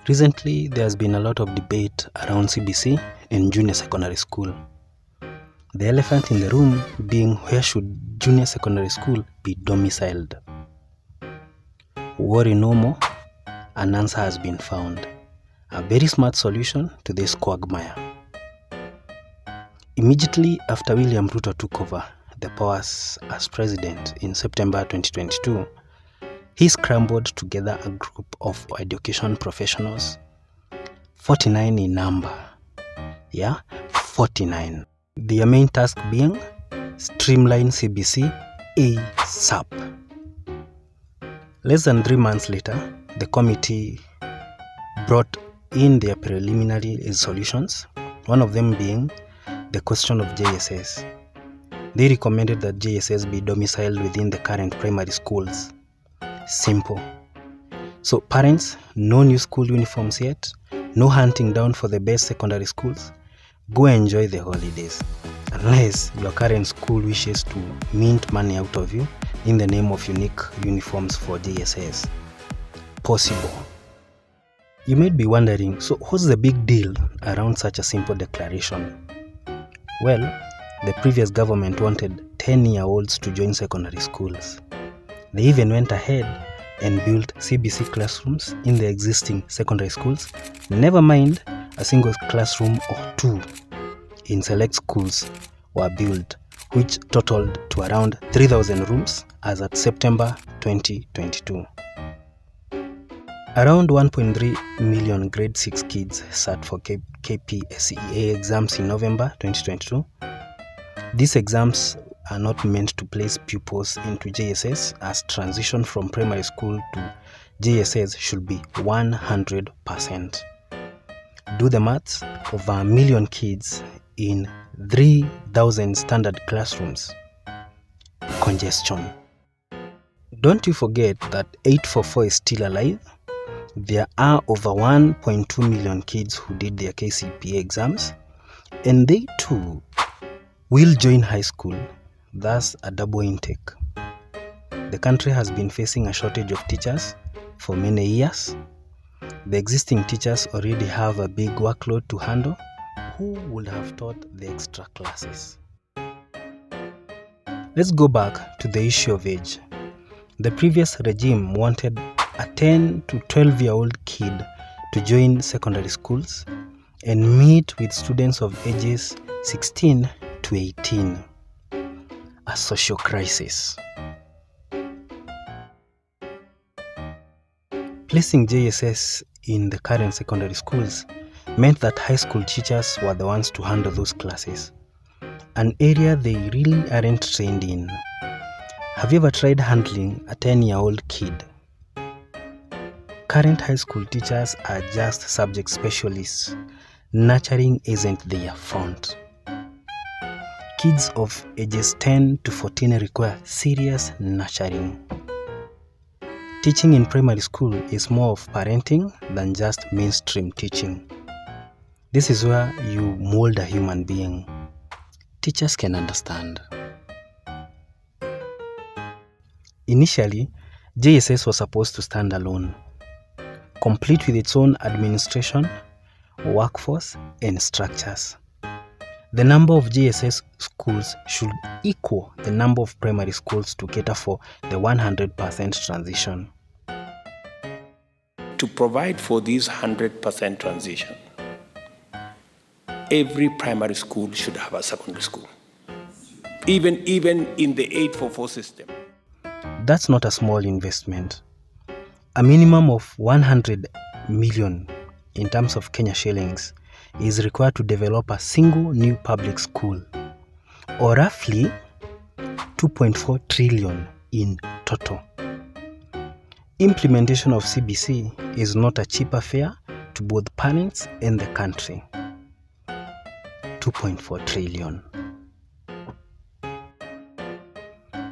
Recently, there has been a lot of debate around CBC in junior secondary school. The elephant in the room being, where should junior secondary school be domiciled? Worry no more, an answer has been found. A very smart solution to this quagmire. Immediately after William Ruto took over the powers as president in September 2022, he scrambled together a group of education professionals, 49 in number. 49. Their main task being streamline CBC ASAP. Less than 3 months later, the committee brought in their preliminary solutions, one of them being the question of JSS. They recommended that JSS be domiciled within the current primary schools. Simple. So parents, no new school uniforms yet, no hunting down for the best secondary schools. Go enjoy the holidays. Unless your current school wishes to mint money out of you in the name of unique uniforms for JSS. Possible. You might be wondering, so what's the big deal around such a simple declaration? Well, the previous government wanted 10-year-olds to join secondary schools. They even went ahead and built CBC classrooms in the existing secondary schools, never mind a single classroom or two in select schools were built, which totaled to around 3,000 rooms as at September 2022. Around 1.3 million grade 6 kids sat for KPSEA exams in November 2022. These exams are not meant to place pupils into JSS, as transition from primary school to JSS should be 100%. Do the maths, over 1 million kids in 3,000 standard classrooms. Congestion. Don't you forget that 844 is still alive. There are over 1.2 million kids who did their KCPE exams, and they too will join high school, thus a double intake. The country has been facing a shortage of teachers for many years. The existing teachers already have a big workload to handle. Who would have taught the extra classes? Let's go back to the issue of age. The previous regime wanted a 10 to 12-year-old kid to join secondary schools and meet with students of ages 16 to 18. A social crisis. Placing JSS in the current secondary schools meant that high school teachers were the ones to handle those classes, an area they really aren't trained in. Have you ever tried handling a 10-year-old kid? Current high school teachers are just subject specialists. Nurturing isn't their front. Kids of ages 10 to 14 require serious nurturing. Teaching in primary school is more of parenting than just mainstream teaching. This is where you mold a human being. Teachers can understand. Initially, JSS was supposed to stand alone, complete with its own administration, workforce, and structures. The number of JSS schools should equal the number of primary schools to cater for the 100% transition. To provide for this 100% transition, every primary school should have a secondary school, even in the 844 system. That's not a small investment. A minimum of 100 million in terms of Kenya shillings is required to develop a single new public school, or roughly 2.4 trillion in total. Implementation of CBC is not a cheap affair to both parents and the country. 2.4 trillion.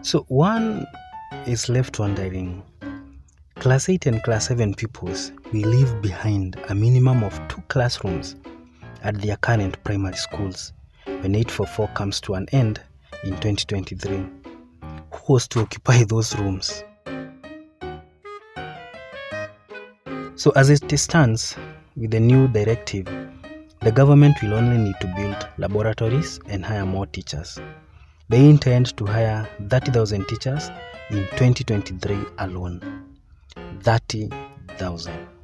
So one is left wondering, Class 8 and Class 7 pupils will leave behind a minimum of 2 classrooms at their current primary schools when 844 comes to an end in 2023. Who was to occupy those rooms? So as it stands with the new directive, the government will only need to build laboratories and hire more teachers. They intend to hire 30,000 teachers in 2023 alone. 30,000.